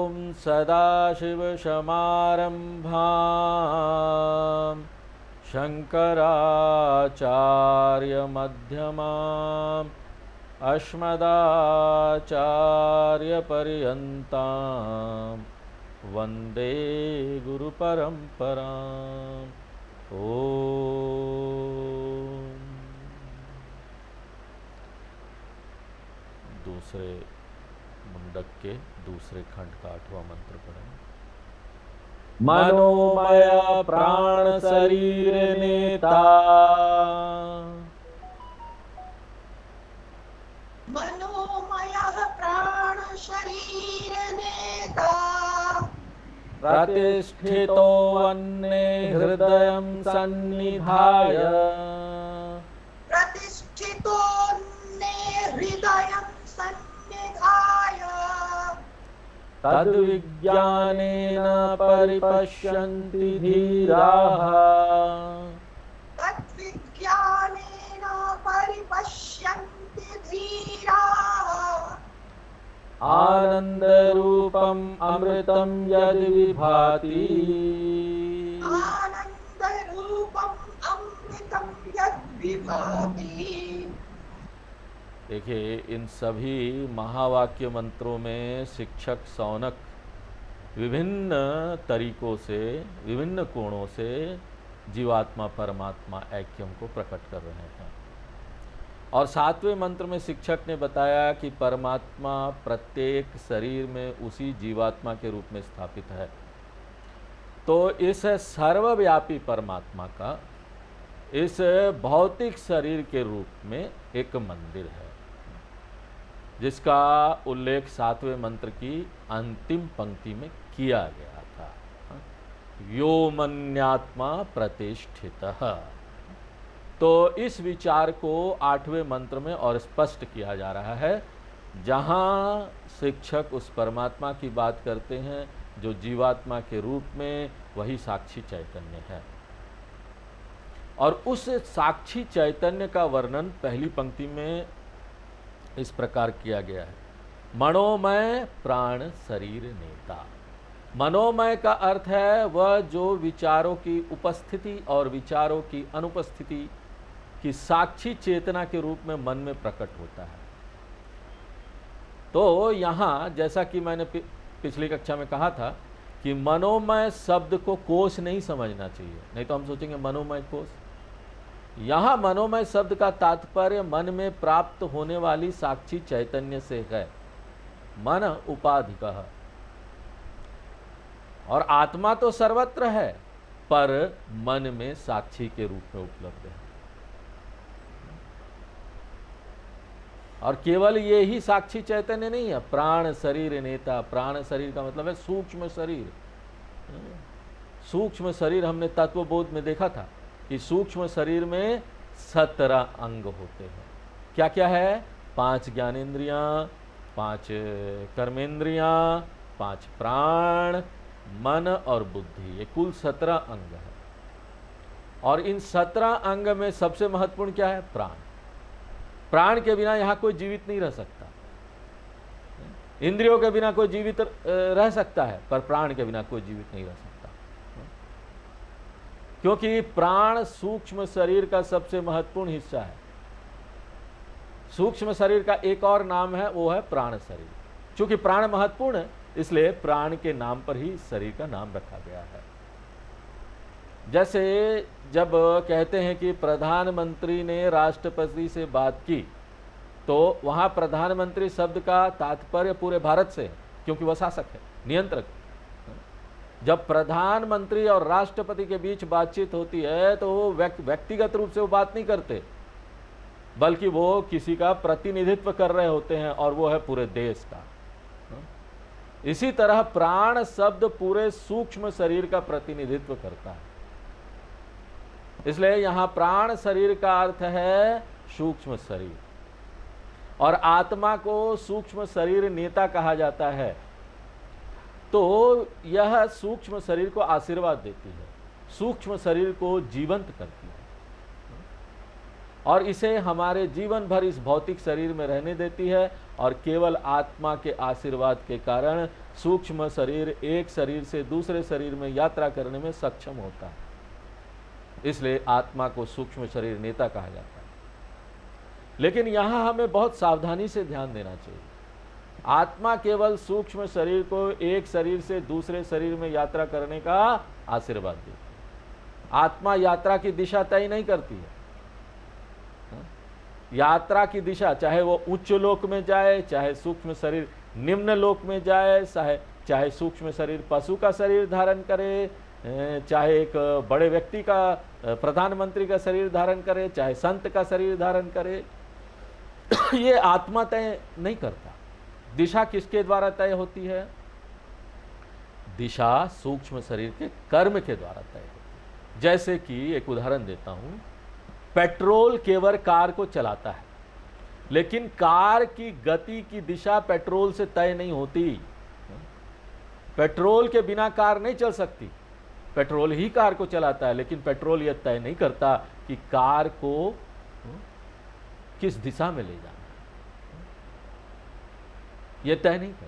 ॐ सदाशिवसमारम्भां शङ्कराचार्यमध्यमाम् अस्मदाचार्यपर्यन्तां वन्दे गुरुपरम्पराम्। दूसरे मुंडक के दूसरे खंड का 8वां मंत्र पढ़ें। मनोमय प्राण शरीर नेता, मनोमय प्राण शरीर नेता, प्रतिष्ठितो अन्ये हृदयं सन्निधाय, प्रतिष्ठितोऽन्ये हृदयं सन्निधाय, तद्विज्ञानेन परिपश्यन्ति धीराः, तद्विज्ञानेन परिपश्यन्ति धीराः, आनन्दरूपम् अमृतं यद्विभाति, आनन्दरूपम् अमृतं यद्विभाति। देखिए, इन सभी महावाक्य मंत्रों में शिक्षक सौनक विभिन्न तरीकों से, विभिन्न कोणों से जीवात्मा परमात्मा ऐक्यम को प्रकट कर रहे हैं। और 7वें मंत्र में शिक्षक ने बताया कि परमात्मा प्रत्येक शरीर में उसी जीवात्मा के रूप में स्थापित है। तो इस सर्वव्यापी परमात्मा का इस भौतिक शरीर के रूप में एक मंदिर है, जिसका उल्लेख 7वें मंत्र की अंतिम पंक्ति में किया गया था। व्योमन्यात्मा प्रतिष्ठितः। तो इस विचार को 8वें मंत्र में और स्पष्ट किया जा रहा है, जहाँ शिक्षक उस परमात्मा की बात करते हैं जो जीवात्मा के रूप में वही साक्षी चैतन्य है। और उस साक्षी चैतन्य का वर्णन पहली पंक्ति में इस प्रकार किया गया है, मनोमय प्राण शरीर नेता। मनोमय का अर्थ है वह जो विचारों की उपस्थिति और विचारों की अनुपस्थिति की साक्षी चेतना के रूप में मन में प्रकट होता है। तो यहाँ जैसा कि मैंने पिछली कक्षा में कहा था कि मनोमय शब्द को कोश नहीं समझना चाहिए, नहीं तो हम सोचेंगे मनोमय कोश। यहाँ मनोमय शब्द का तात्पर्य मन में प्राप्त होने वाली साक्षी चैतन्य से है। मन उपाधिकः, और आत्मा तो सर्वत्र है पर मन में साक्षी के रूप में उपलब्ध है। और केवल ये ही साक्षी चैतन्य नहीं है, प्राण शरीर नेता। प्राण शरीर का मतलब है सूक्ष्म शरीर। सूक्ष्म शरीर हमने तत्वबोध में देखा था कि सूक्ष्म शरीर में 17 अंग होते हैं। क्या क्या है? 5 ज्ञानेंद्रियां, 5 कर्मेंद्रियां, 5 प्राण, मन और बुद्धि, ये कुल 17 अंग है। और इन 17 अंग में सबसे महत्वपूर्ण क्या है? प्राण। प्राण के बिना यहाँ कोई जीवित नहीं रह सकता। इंद्रियों के बिना कोई जीवित रह सकता है, पर प्राण के बिना कोई जीवित नहीं रह सकता, क्योंकि प्राण सूक्ष्म शरीर का सबसे महत्वपूर्ण हिस्सा है। सूक्ष्म शरीर का एक और नाम है, वो है प्राण शरीर। चूंकि प्राण महत्वपूर्ण है, इसलिए प्राण के नाम पर ही शरीर का नाम रखा गया है। जैसे जब कहते हैं कि प्रधानमंत्री ने राष्ट्रपति से बात की, तो वहां प्रधानमंत्री शब्द का तात्पर्य पूरे भारत से है, क्योंकि वह शासक है, नियंत्रक। जब प्रधानमंत्री और राष्ट्रपति के बीच बातचीत होती है तो वो व्यक्तिगत रूप से वो बात नहीं करते, बल्कि वो किसी का प्रतिनिधित्व कर रहे होते हैं, और वो है पूरे देश का। इसी तरह प्राण शब्द पूरे सूक्ष्म शरीर का प्रतिनिधित्व करता है। इसलिए यहां प्राण शरीर का अर्थ है सूक्ष्म शरीर, और आत्मा को सूक्ष्म शरीर नेता कहा जाता है। तो यह सूक्ष्म शरीर को आशीर्वाद देती है, सूक्ष्म शरीर को जीवंत करती है, और इसे हमारे जीवन भर इस भौतिक शरीर में रहने देती है। और केवल आत्मा के आशीर्वाद के कारण सूक्ष्म शरीर एक शरीर से दूसरे शरीर में यात्रा करने में सक्षम होता है, इसलिए आत्मा को सूक्ष्म शरीर नेता कहा जाता है। लेकिन यहां हमें बहुत सावधानी से ध्यान देना चाहिए। आत्मा केवल सूक्ष्म शरीर को एक शरीर से दूसरे शरीर में यात्रा करने का आशीर्वाद देती है। आत्मा यात्रा की दिशा तय नहीं करती है। यात्रा की दिशा चाहे वो उच्च लोक में जाए, चाहे सूक्ष्म शरीर निम्न लोक में जाए, चाहे सूक्ष्म शरीर पशु का शरीर धारण करे, चाहे एक बड़े व्यक्ति का प्रधानमंत्री का शरीर धारण करे, चाहे संत का शरीर धारण करे, ये आत्मा तय नहीं करता। दिशा किसके द्वारा तय होती है? दिशा सूक्ष्म शरीर के कर्म के द्वारा तय होती है। जैसे कि एक उदाहरण देता हूं, पेट्रोल केवल कार को चलाता है, लेकिन कार की गति की दिशा पेट्रोल से तय नहीं होती। पेट्रोल के बिना कार नहीं चल सकती, पेट्रोल ही कार को चलाता है, लेकिन पेट्रोल यह तय नहीं करता कि कार को किस दिशा में ले जाना है, यह तय नहीं करता।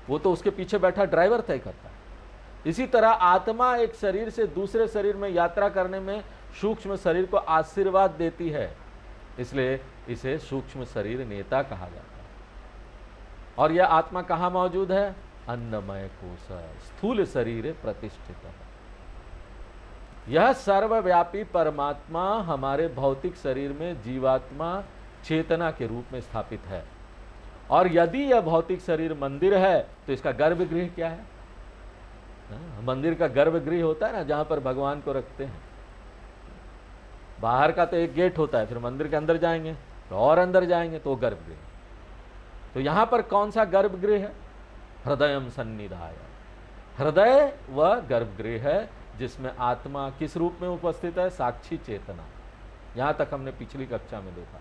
वो तो उसके पीछे बैठा ड्राइवर तय करता है। इसी तरह आत्मा एक शरीर से दूसरे शरीर में यात्रा करने में सूक्ष्म शरीर को आशीर्वाद देती है, इसलिए इसे सूक्ष्म शरीर नेता कहा जाता है। और यह आत्मा कहाँ मौजूद है? अन्नमय कोश, स्थूल शरीर प्रतिष्ठित है। यह सर्वव्यापी परमात्मा हमारे भौतिक शरीर में जीवात्मा चेतना के रूप में स्थापित है। और यदि यह भौतिक शरीर मंदिर है तो इसका गर्भगृह क्या है? मंदिर का गर्भगृह होता है ना, जहां पर भगवान को रखते हैं। बाहर का तो एक गेट होता है, फिर मंदिर के अंदर जाएंगे तो और अंदर जाएंगे तो गर्भगृह। तो यहां पर कौन सा गर्भगृह है? हृदयम सन्निधाय, हृदय वह गर्भगृह है जिसमें आत्मा किस रूप में उपस्थित है? साक्षी चेतना। यहां तक हमने पिछली कक्षा में देखा।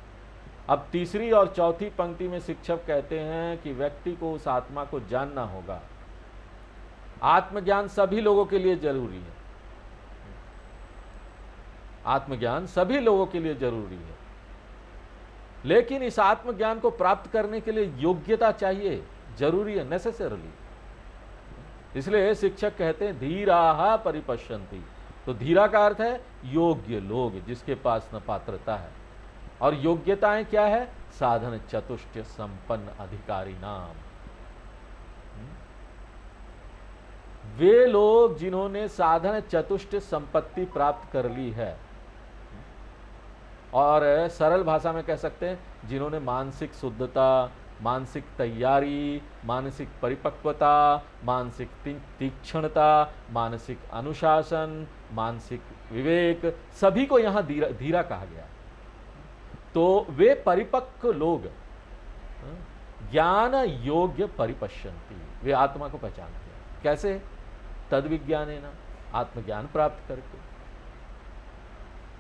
अब तीसरी और चौथी पंक्ति में शिक्षक कहते हैं कि व्यक्ति को उस आत्मा को जानना होगा। आत्मज्ञान सभी लोगों के लिए जरूरी है। आत्मज्ञान सभी लोगों के लिए जरूरी है, लेकिन इस आत्मज्ञान को प्राप्त करने के लिए योग्यता चाहिए, जरूरी है, नेसेसरली। इसलिए शिक्षक कहते हैं धीराः परिपश्यन्ति। तो धीरा का अर्थ है योग्य लोग, जिसके पास न पात्रता है। और योग्यताएं क्या है? साधन चतुष्टय संपन्न अधिकारी नाम। वे लोग जिन्होंने साधन चतुष्टय संपत्ति प्राप्त कर ली है, और सरल भाषा में कह सकते हैं जिन्होंने मानसिक शुद्धता, मानसिक तैयारी, मानसिक परिपक्वता, मानसिक तीक्ष्णता, मानसिक अनुशासन, मानसिक विवेक, सभी को यहां धीरा कहा गया। तो वे परिपक्व लोग ज्ञान योग्य परिपश्यन्ति, वे आत्मा को पहचानते हैं। कैसे? तद विज्ञानेन, आत्मज्ञान प्राप्त करके।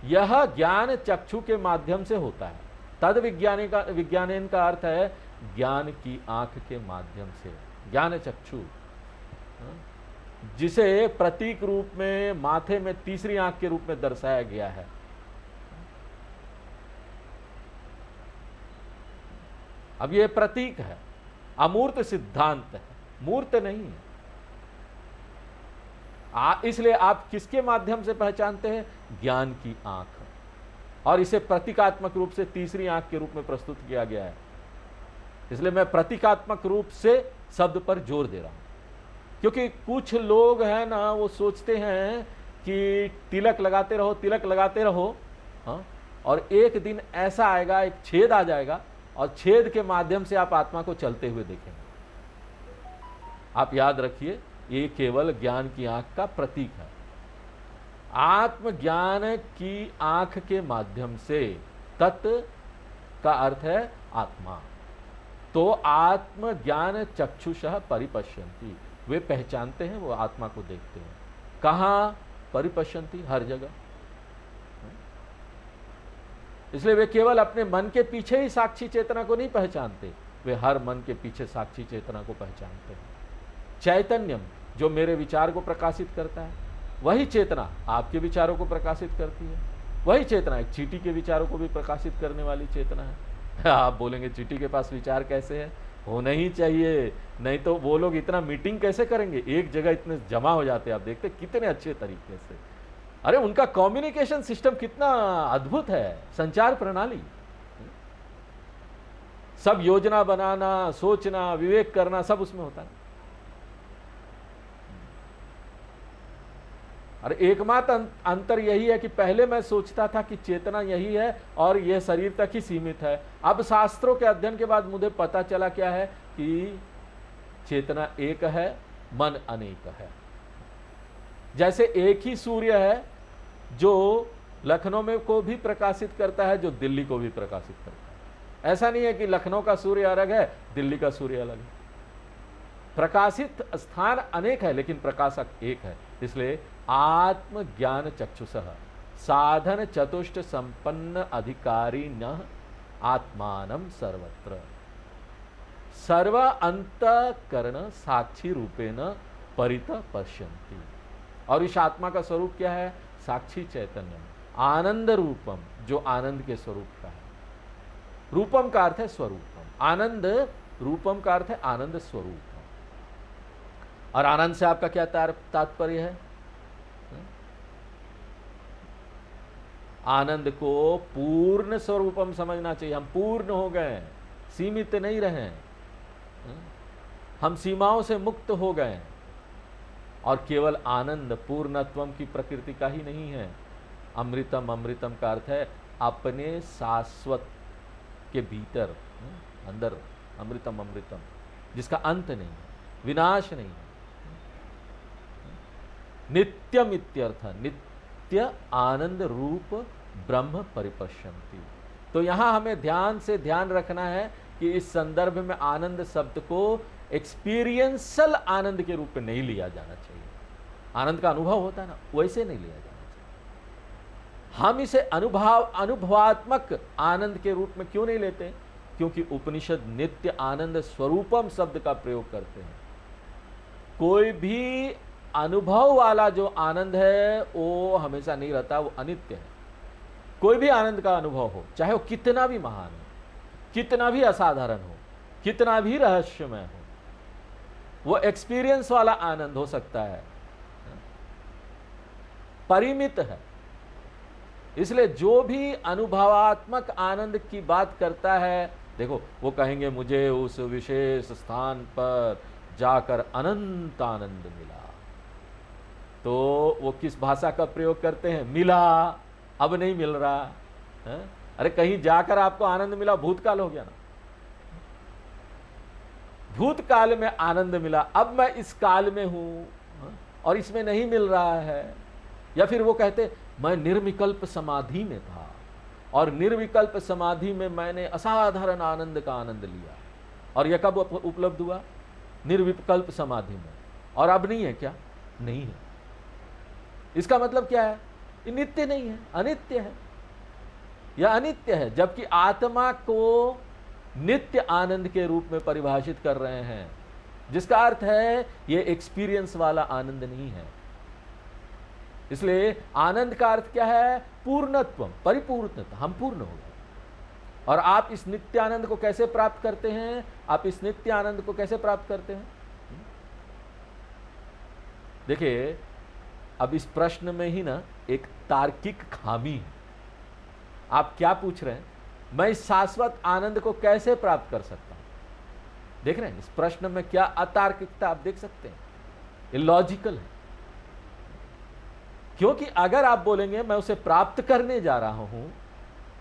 यह ज्ञान चक्षु के माध्यम से होता है। तद विज्ञानेन का अर्थ है ज्ञान की आंख के माध्यम से। ज्ञान चक्षु, जिसे प्रतीक रूप में माथे में तीसरी आंख के रूप में दर्शाया गया है। अब यह प्रतीक है, अमूर्त सिद्धांत है, मूर्त नहीं है। इसलिए आप किसके माध्यम से पहचानते हैं? ज्ञान की आंख। और इसे प्रतीकात्मक रूप से तीसरी आंख के रूप में प्रस्तुत किया गया है। इसलिए मैं प्रतीकात्मक रूप से शब्द पर जोर दे रहा हूं, क्योंकि कुछ लोग हैं ना, वो सोचते हैं कि तिलक लगाते रहो, तिलक लगाते रहो, हाँ, और एक दिन ऐसा आएगा, एक छेद आ जाएगा, और छेद के माध्यम से आप आत्मा को चलते हुए देखेंगे। आप याद रखिए, ये केवल ज्ञान की आंख का प्रतीक है। आत्मज्ञान की आंख के माध्यम से, तत्व का अर्थ है आत्मा। तो आत्मज्ञान चक्षुषः परिपश्यन्ति, वे पहचानते हैं, वो आत्मा को देखते हैं। कहाँ परिपश्यन्ति? हर जगह। इसलिए वे केवल अपने मन के पीछे ही साक्षी चेतना को नहीं पहचानते, वे हर मन के पीछे साक्षी चेतना को पहचानते हैं। चैतन्यम, जो मेरे विचार को प्रकाशित करता है, वही चेतना आपके विचारों को प्रकाशित करती है। वही चेतना एक चींटी के विचारों को भी प्रकाशित करने वाली चेतना है। आप बोलेंगे चींटी के पास विचार कैसे है? होना ही चाहिए, नहीं तो वो लोग इतना मीटिंग कैसे करेंगे, एक जगह इतने जमा हो जाते हैं, आप देखते कितने अच्छे तरीके से। अरे उनका कम्युनिकेशन सिस्टम कितना अद्भुत है, संचार प्रणाली, सब योजना बनाना, सोचना, विवेक करना, सब उसमें होता है। अरे एकमात्र अंतर यही है कि पहले मैं सोचता था कि चेतना यही है और यह शरीर तक ही सीमित है। अब शास्त्रों के अध्ययन के बाद मुझे पता चला क्या है कि चेतना एक है, मन अनेक है। जैसे एक ही सूर्य है जो लखनऊ में को भी प्रकाशित करता है, जो दिल्ली को भी प्रकाशित करता है। ऐसा नहीं है कि लखनऊ का सूर्य अलग है, दिल्ली का सूर्य अलग है। प्रकाशित स्थान अनेक है लेकिन प्रकाशक एक है। इसलिए आत्मज्ञान चक्षुषः साधन चतुष्ट संपन्न अधिकारी न आत्मानं सर्वत्र सर्व अंतःकरण साक्षी रूपेण परित पश्यन्ति। और इस आत्मा का स्वरूप क्या है? साक्षी चैतन्य, आनंद रूपम, जो आनंद के स्वरूप का है। रूपम का अर्थ है स्वरूपम, आनंद रूपम का अर्थ है आनंद स्वरूप। और आनंद से आपका क्या तात्पर्य है? आनंद को पूर्ण स्वरूपम समझना चाहिए। हम पूर्ण हो गए, सीमित नहीं रहे, हम सीमाओं से मुक्त हो गए। और केवल आनंद पूर्णत्वम की प्रकृति का ही नहीं है। अमृतम, अमृतम का अर्थ है अपने शाश्वत के भीतर, अंदर अमृतम, अमृतम जिसका अंत नहीं है, विनाश नहीं है। नित्यम इत्यर्थ, नित्य आनंद रूप ब्रह्म परिपश्यन्ति। तो यहां हमें ध्यान से ध्यान रखना है कि इस संदर्भ में आनंद शब्द को एक्सपीरियंसल आनंद के रूप में नहीं लिया जाना चाहिए। आनंद का अनुभव होता है ना, वैसे नहीं लिया जाना चाहिए। हम इसे अनुभवात्मक आनंद के रूप में क्यों नहीं लेते? क्योंकि उपनिषद नित्य आनंद स्वरूपम शब्द का प्रयोग करते हैं। कोई भी अनुभव वाला जो आनंद है वो हमेशा नहीं रहता, वो अनित्य है। कोई भी आनंद का अनुभव हो, चाहे वो कितना भी महान हो, कितना भी असाधारण हो, कितना भी रहस्यमय हो, वो एक्सपीरियंस वाला आनंद हो सकता है, परिमित है। इसलिए जो भी अनुभवात्मक आनंद की बात करता है, देखो वो कहेंगे मुझे उस विशेष स्थान पर जाकर अनंत आनंद मिला। तो वो किस भाषा का प्रयोग करते हैं? मिला, अब नहीं मिल रहा है? अरे कहीं जाकर आपको आनंद मिला, भूतकाल हो गया ना। भूतकाल में आनंद मिला, अब मैं इस काल में हूं और इसमें नहीं मिल रहा है। या फिर वो कहते मैं निर्विकल्प समाधि में था और निर्विकल्प समाधि में मैंने असाधारण आनंद का आनंद लिया। और यह कब उपलब्ध हुआ? निर्विकल्प समाधि में। और अब नहीं है क्या? नहीं है। इसका मतलब क्या है? ये नित्य नहीं है, अनित्य है। यह अनित्य है, जबकि आत्मा को नित्य आनंद के रूप में परिभाषित कर रहे हैं, जिसका अर्थ है यह एक्सपीरियंस वाला आनंद नहीं है। इसलिए आनंद का अर्थ क्या है? पूर्णत्व, परिपूर्णता। हम पूर्ण हो गए। और आप इस नित्य आनंद को कैसे प्राप्त करते हैं? आप इस नित्य आनंद को कैसे प्राप्त करते हैं? देखिए, अब इस प्रश्न में ही ना एक तार्किक खामी है। आप क्या पूछ रहे हैं? मैं इस शाश्वत आनंद को कैसे प्राप्त कर सकता हूं? देख रहे हैं इस प्रश्न में क्या अतार्किकता आप देख सकते हैं। इलॉजिकल है। क्योंकि अगर आप बोलेंगे मैं उसे प्राप्त करने जा रहा हूं,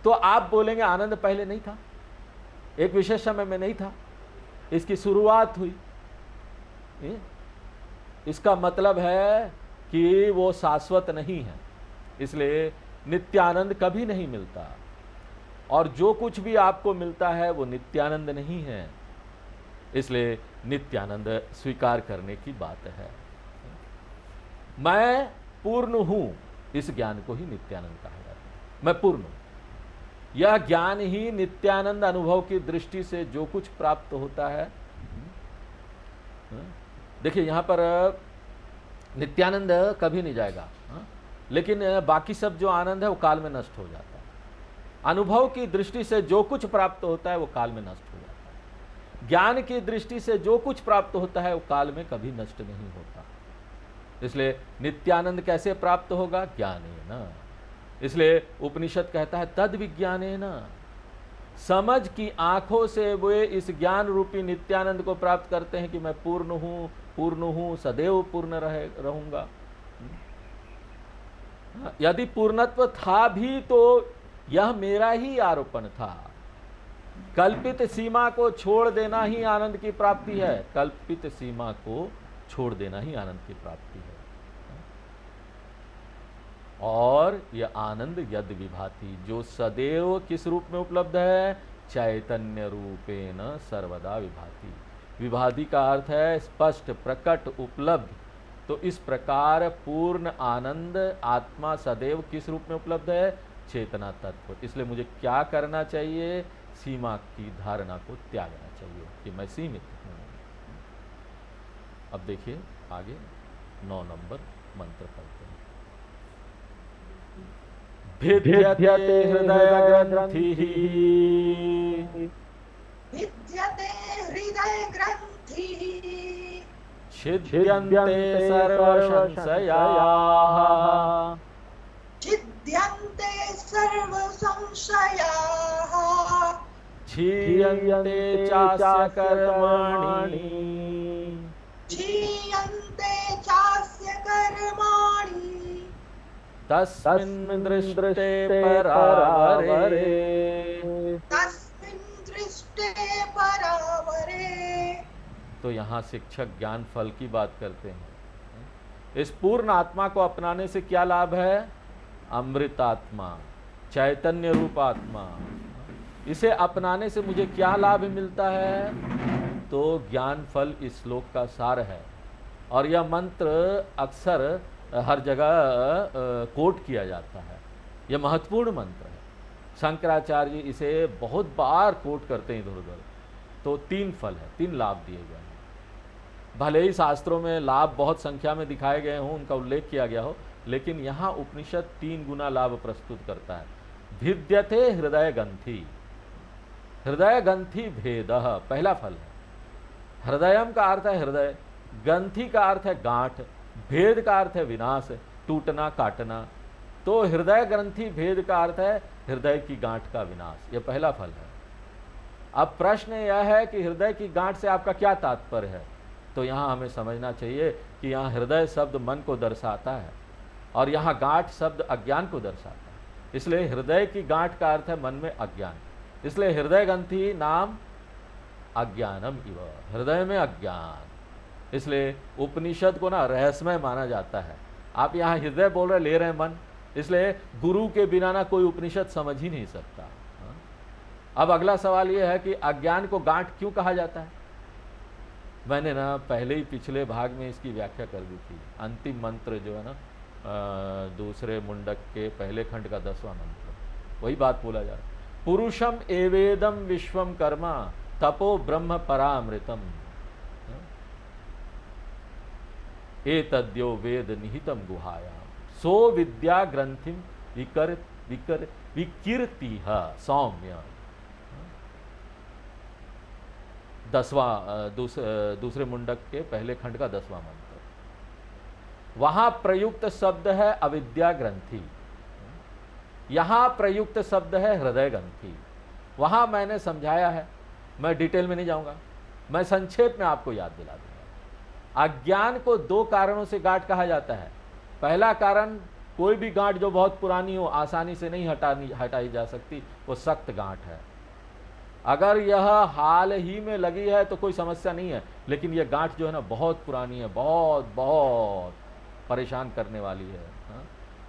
तो आप बोलेंगे आनंद पहले नहीं था, एक विशेष समय में नहीं था, इसकी शुरुआत हुई। इसका मतलब है कि वो शाश्वत नहीं है। इसलिए नित्यानंद कभी नहीं मिलता, और जो कुछ भी आपको मिलता है वो नित्यानंद नहीं है। इसलिए नित्यानंद स्वीकार करने की बात है। मैं पूर्ण हूं, इस ज्ञान को ही नित्यानंद कहा जाता है। मैं पूर्ण हूं, यह ज्ञान ही नित्यानंद अनुभव की दृष्टि से जो कुछ प्राप्त होता है। देखिए यहां पर नित्यानंद कभी नहीं जाएगा, लेकिन बाकी सब जो आनंद है वो काल में नष्ट हो जाता है। अनुभव की दृष्टि से जो कुछ प्राप्त होता है वो काल में नष्ट हो जाता है। ज्ञान की दृष्टि से जो कुछ प्राप्त होता है वो काल में कभी नष्ट नहीं होता। इसलिए नित्यानंद कैसे प्राप्त होगा? ज्ञानेन। इसलिए उपनिषद कहता है तद विज्ञानेन, समझ की आंखों से वे इस ज्ञान रूपी नित्यानंद को प्राप्त करते हैं कि मैं पूर्ण हूं, सदैव पूर्ण रहूंगा। यदि पूर्णत्व था भी तो यह मेरा ही आरोपण था। कल्पित सीमा को छोड़ देना ही आनंद की प्राप्ति है, कल्पित सीमा को छोड़ देना ही आनंद की प्राप्ति है। और यह आनंद यद विभाति, जो सदैव किस रूप में उपलब्ध है? चैतन्य रूपेण सर्वदा विभाति। विभाति का अर्थ है स्पष्ट, प्रकट, उपलब्ध। तो इस प्रकार पूर्ण आनंद आत्मा सदैव किस रूप में उपलब्ध है? चेतना तत्व। इसलिए मुझे क्या करना चाहिए? सीमा की धारणा को त्यागना चाहिए कि मैं सीमित हूं। अब देखिए आगे 9 नंबर मंत्र पढ़ते हैं। भिद्यते हृदय ग्रंथि, विद्यते हृदय ग्रंथिः, छिद्यन्ते सर्वसंशयाः, छिद्यन्ते सर्वसंशयाः, क्षीयन्ते चास्य कर्माणि, क्षीयन्ते चास्य कर्माणि, तस्मिन् दृष्टे परावरे, तस्मिन् दृष्टे परावरे। तो यहाँ शिक्षक ज्ञान फल की बात करते हैं। इस पूर्ण आत्मा को अपनाने से क्या लाभ है? अमृत आत्मा, चैतन्य रूप आत्मा। इसे अपनाने से मुझे क्या लाभ मिलता है? तो ज्ञान फल इस श्लोक का सार है। और यह मंत्र अक्सर हर जगह कोट किया जाता है। यह महत्वपूर्ण मंत्र है। शंकराचार्य इसे बहुत बार कोट करते हैं इधर उधर। तो 3 फल है, 3 लाभ दिए गए हैं। भले ही शास्त्रों में लाभ बहुत संख्या में दिखाए गए हों, उनका उल्लेख किया गया हो, लेकिन यहाँ उपनिषद 3 गुना लाभ प्रस्तुत करता है। भिद्यते हृदय ग्रंथि, हृदय ग्रंथि भेदः पहला फल है। हृदयम का अर्थ है हृदय, ग्रंथि का अर्थ है गांठ, भेद का अर्थ है विनाश, टूटना, काटना। तो हृदय ग्रंथि भेद का अर्थ है हृदय की गांठ का विनाश। यह पहला फल है। अब प्रश्न यह है कि हृदय की गांठ से आपका क्या तात्पर्य है? तो यहाँ हमें समझना चाहिए कि यहाँ हृदय शब्द मन को दर्शाता है और यहाँ गांठ शब्द अज्ञान को दर्शाता है। इसलिए हृदय की गांठ का अर्थ है मन में अज्ञान। इसलिए हृदय ग्रंथि नाम अज्ञानम इव, हृदय में अज्ञान। इसलिए उपनिषद को ना रहस्यमय माना जाता है। आप यहाँ हृदय बोल रहे, ले रहे हैं मन, इसलिए गुरु के बिना ना कोई उपनिषद समझ ही नहीं सकता। अब अगला सवाल यह है कि अज्ञान को गांठ क्यों कहा जाता है? मैंने ना पहले ही पिछले भाग में इसकी व्याख्या कर दी थी। अंतिम मंत्र जो है ना दूसरे मुंडक के पहले खंड का 10वां मंत्र, वही बात बोला जा रहा है। पुरुषम एवेदम विश्वम कर्मा तपो ब्रह्म परामृतम एतद्यो वेद निहितम गुहायाम सो विद्या ग्रंथिम विकीर्ति सौम्य। 10वां दूसरे मुंडक के पहले खंड का 10वां मंत्र। वहां प्रयुक्त शब्द है अविद्या ग्रंथि, यहां प्रयुक्त शब्द है हृदय ग्रंथि। वहां मैंने समझाया है, मैं डिटेल में नहीं जाऊंगा, मैं संक्षेप में आपको याद दिला दूंगा। अज्ञान को 2 कारणों से गांठ कहा जाता है। पहला कारण, कोई भी गांठ जो बहुत पुरानी हो, आसानी से नहीं हटाई जा सकती, वो सख्त गांठ है। अगर यह हाल ही में लगी है तो कोई समस्या नहीं है, लेकिन यह गांठ जो है ना बहुत पुरानी है, बहुत बहुत परेशान करने वाली है।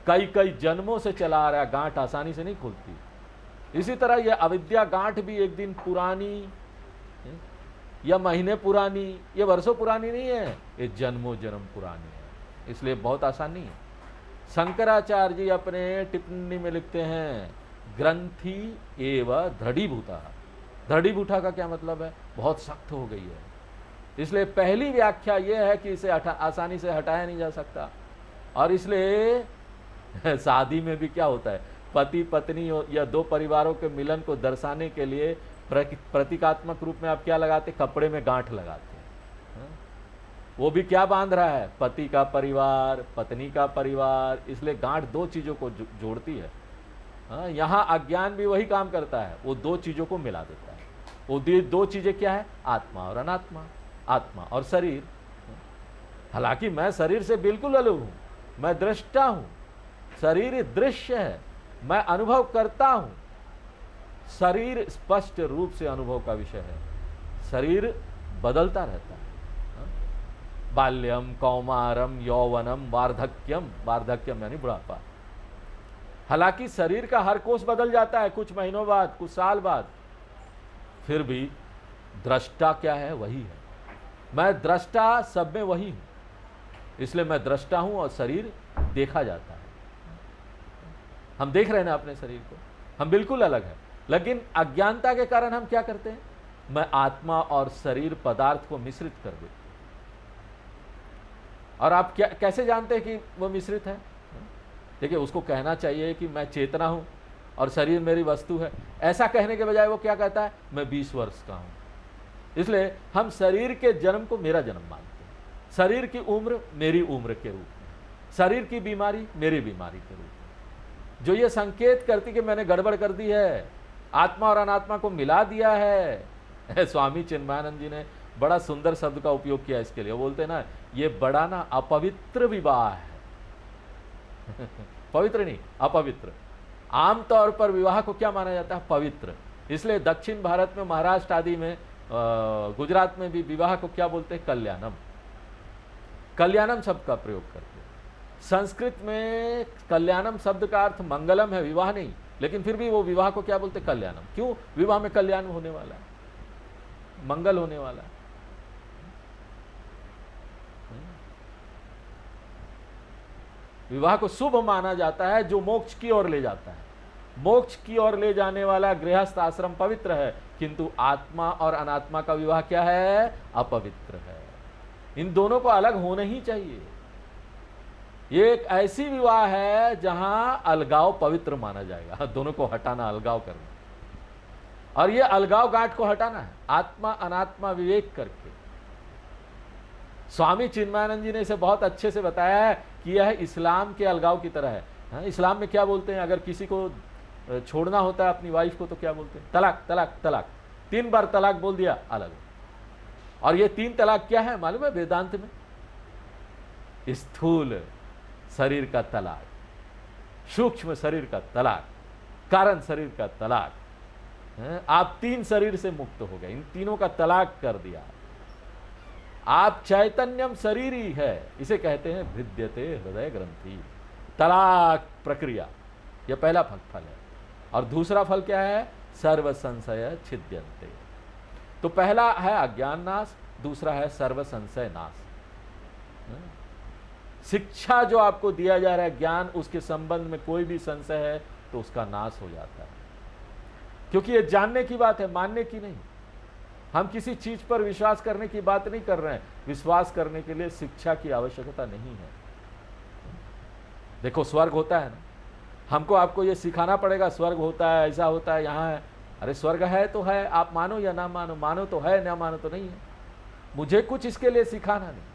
कई जन्मों से चला आ रहा है, गांठ आसानी से नहीं खुलती। इसी तरह यह अविद्या गांठ भी एक दिन पुरानी या महीने पुरानी, ये वर्षों पुरानी नहीं है, ये जन्मों जन्म पुरानी है। इसलिए बहुत आसान नहीं है। शंकराचार्य जी अपने टिप्पणी में लिखते हैं ग्रंथि एव दृढ़ीभूता। दृढ़ीभूता का क्या मतलब है? बहुत सख्त हो गई है। इसलिए पहली व्याख्या यह है कि इसे आसानी से हटाया नहीं जा सकता। और इसलिए शादी में भी क्या होता है, पति पत्नी या 2 परिवारों के मिलन को दर्शाने के लिए प्रतीकात्मक रूप में आप क्या लगाते, कपड़े में गांठ लगाते हैं। हाँ? वो भी क्या बांध रहा है, पति का परिवार, पत्नी का परिवार, इसलिए गांठ दो चीजों को जोड़ती है। हाँ? यहाँ अज्ञान भी वही काम करता है, वो दो चीजों को मिला देता है। वो दो चीजें क्या है, आत्मा और अनात्मा, आत्मा और शरीर। हालांकि मैं शरीर से बिल्कुल अलग हूं, मैं दृष्टा हूं, शरीर दृश्य है, मैं अनुभव करता हूं। शरीर स्पष्ट रूप से अनुभव का विषय है, शरीर बदलता रहता है। बाल्यम, कौमारम, यौवनम, वार्धक्यम, वार्धक्यम यानी बुढ़ापा। हालांकि शरीर का हर कोष बदल जाता है कुछ महीनों बाद, कुछ साल बाद, फिर भी दृष्टा क्या है, वही है। मैं दृष्टा सब में वही हूं, इसलिए मैं दृष्टा हूं और शरीर देखा जाता है। हम देख रहे हैं ना अपने शरीर को, हम बिल्कुल अलग है। लेकिन अज्ञानता के कारण हम क्या करते हैं, मैं आत्मा और शरीर पदार्थ को मिश्रित कर देते हैं। और आप क्या कैसे जानते हैं कि वो मिश्रित है? देखिए, उसको कहना चाहिए कि मैं चेतना हूं और शरीर मेरी वस्तु है। ऐसा कहने के बजाय वो क्या कहता है, मैं 20 वर्ष का हूं। इसलिए हम शरीर के जन्म को मेरा जन्म मानते हैं, शरीर की उम्र मेरी उम्र के रूप में, शरीर की बीमारी मेरी बीमारी के रूप में। जो ये संकेत करती कि मैंने गड़बड़ कर दी है, आत्मा और अनात्मा को मिला दिया है। स्वामी चिन्मयानंद जी ने बड़ा सुंदर शब्द का उपयोग किया इसके लिए। वो बोलते हैं ना, ये बड़ा ना अपवित्र विवाह है। पवित्र नहीं, अपवित्र। आमतौर पर विवाह को क्या माना जाता है, पवित्र। इसलिए दक्षिण भारत में, महाराष्ट्र आदि में, गुजरात में भी विवाह को क्या बोलते हैं, कल्याणम। कल्याणम शब्द का प्रयोग करते हैं। संस्कृत में कल्याणम शब्द का अर्थ मंगलम है, विवाह नहीं, लेकिन फिर भी वो विवाह को क्या बोलते हैं, कल्याणम। क्यों? विवाह में कल्याण होने वाला है, मंगल होने वाला है। विवाह को शुभ माना जाता है जो मोक्ष की ओर ले जाता है। मोक्ष की ओर ले जाने वाला गृहस्थ आश्रम पवित्र है, किंतु आत्मा और अनात्मा का विवाह क्या है, अपवित्र है। इन दोनों को अलग होना ही चाहिए। ये एक ऐसी विवाह है जहां अलगाव पवित्र माना जाएगा। दोनों को हटाना, अलगाव करना, और ये अलगाव गांठ को हटाना है, आत्मा अनात्मा विवेक करके। स्वामी चिन्मयानंद जी ने इसे बहुत अच्छे से बताया है कि यह इस्लाम के अलगाव की तरह है। हाँ, इस्लाम में क्या बोलते हैं, अगर किसी को छोड़ना होता है अपनी वाइफ को तो क्या बोलते हैं, तलाक तलाक तलाक। 3 बार तलाक बोल दिया, अलग। और ये 3 तलाक क्या है मालूम है वेदांत में? स्थूल शरीर का तलाक, सूक्ष्म शरीर का तलाक, कारण शरीर का तलाक। आप 3 शरीर से मुक्त हो गए, इन तीनों का तलाक कर दिया। आप चैतन्यम शरीर ही है, इसे कहते हैं भिद्यते हृदय ग्रंथि। तलाक प्रक्रिया, यह पहला फल है। और दूसरा फल क्या है, सर्व संशय छिद्यन्ते। तो पहला है अज्ञान नाश, दूसरा है सर्व संशय नाश। शिक्षा जो आपको दिया जा रहा है, ज्ञान, उसके संबंध में कोई भी संशय है तो उसका नाश हो जाता है, क्योंकि ये जानने की बात है, मानने की नहीं। हम किसी चीज पर विश्वास करने की बात नहीं कर रहे हैं। विश्वास करने के लिए शिक्षा की आवश्यकता नहीं है। देखो, स्वर्ग होता है ना, हमको आपको ये सिखाना पड़ेगा स्वर्ग होता है, ऐसा होता है, यहाँ है। अरे स्वर्ग है तो है, आप मानो या ना मानो, मानो तो है, ना मानो तो नहीं है। मुझे कुछ इसके लिए सिखाना नहीं।